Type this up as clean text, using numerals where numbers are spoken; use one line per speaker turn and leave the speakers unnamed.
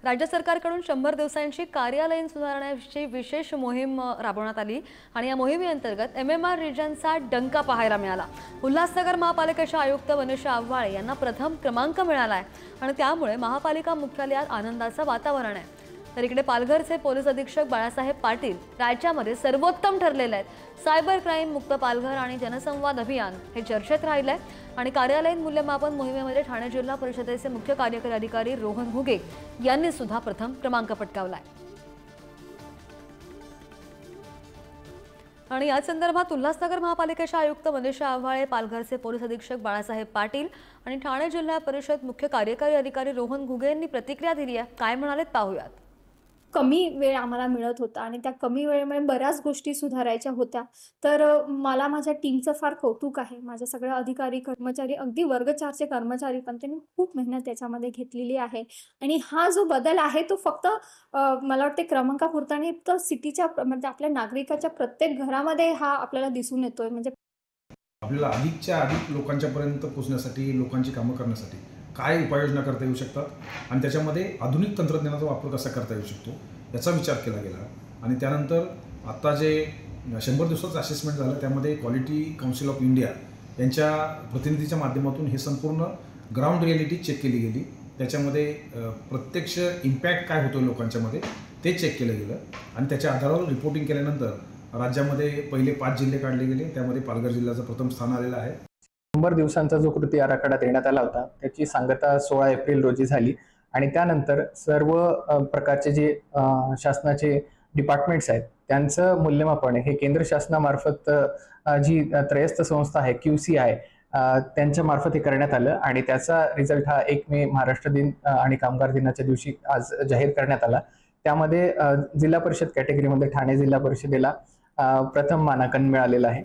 राज्य सरकारकडून 100 दिवसांची कार्यालयीन सुधारण्याची विशेष मोहीम राबवण्यात आली आणि या मोहिमेअंतर्गत MMR रिजनचा डंका पाहायला मिळाला। उल्हासनगर महापालिकेचे आयुक्त मनीषा आव्हाळे यांना प्रथम क्रमांक मिळाला आहे आणि त्यामुळे महापालिका मुख्यालयात आनंदाचं वातावरण आहे। तर इकडे पालघरचे पोलीस अधीक्षक बाळासाहेब पाटील राज्यामध्ये सर्वोत्तम ठरलेले आहेत। सायबर क्राईम मुक्त पालघर आणि जनसंवाद अभियान हे चर्चेत राहिले आणि कार्यालयीन मूल्यमापन मोहिमेमध्ये ठाणे जिल्हा परिषदेचे मुख्य कार्यकारी अधिकारी रोहन घुगे यांनी सुद्धा प्रथम क्रमांक पटकावलाय। आणि या संदर्भात उल्हासनगर महापालिकेचे आयुक्त मनीषा आव्हाळे, पालघरचे पोलीस अधीक्षक बाळासाहेब पाटील आणि ठाणे जिल्हा परिषद मुख्य कार्यकारी अधिकारी रोहन घुगे यांनी प्रतिक्रिया दिली आहे। काय म्हणालेत पाहूयात।
कमी वेळ आम्हाला मिळत होता आणि त्या कमी वेळेमध्ये बऱ्याच गोष्टी सुधारायच्या होत्या। तर मला माझ्या टीमचं फार कौतुक आहे। माझे सगळे अधिकारी, कर्मचारी, अगदी वर्ग 4चे कर्मचारी पण त्यांनी खूप मेहनत त्याच्यामध्ये घेतलेली आहे आणि हा जो बदल आहे तो फक्त मला वाटते क्रमांकापुरता नाही, तर सिटीच्या म्हणजे आपल्या नागरिकाच्या प्रत्येक घरामध्ये हा आपल्याला दिसून येतोय। म्हणजे
आपल्याला अधिकच्या अधिक लोकांच्यापर्यंत पोहोचण्यासाठी, लोकांची कामं करण्यासाठी काय उपाययोजना करता येऊ शकतात आणि त्याच्यामध्ये आधुनिक तंत्रज्ञानाचा वापर कसा करता येऊ शकतो याचा विचार केला गेला। आणि त्यानंतर आता जे 100 दिवसाचं असेसमेंट झालं त्यामध्ये क्वालिटी काउन्सिल ऑफ इंडिया यांच्या प्रतिनिधीच्या माध्यमातून हे संपूर्ण ग्राउंड रिॲलिटी चेक केली गेली। त्याच्यामध्ये प्रत्यक्ष इम्पॅक्ट काय होतो लोकांच्यामध्ये ते चेक केलं गेलं आणि त्याच्या आधारावर रिपोर्टिंग केल्यानंतर राज्यामध्ये पहिले 5 जिल्हे काढले गेले, त्यामध्ये पालघर जिल्ह्याचं प्रथम स्थान आलेलं आहे।
100 दिवसांचा जो कृती आराखडा देण्यात आला होता त्याची सांगता 16 एप्रिल रोजी झाली आणि त्यानंतर सर्व प्रकारचे जे शासनाचे डिपार्टमेंट्स आहेत त्यांचं मूल्यमापन हे केंद्र शासनामार्फत जी त्रयस्थ संस्था आहे QCI त्यांच्या मार्फत हे करण्यात आलं आणि त्याचा रिझल्ट हा 1 मे महाराष्ट्र दिन आणि कामगार दिनाच्या दिवशी आज जाहीर करण्यात आला। त्यामध्ये जिल्हा परिषद कॅटेगरीमध्ये ठाणे जिल्हा परिषदेला प्रथम मानांकन मिळालेलं आहे।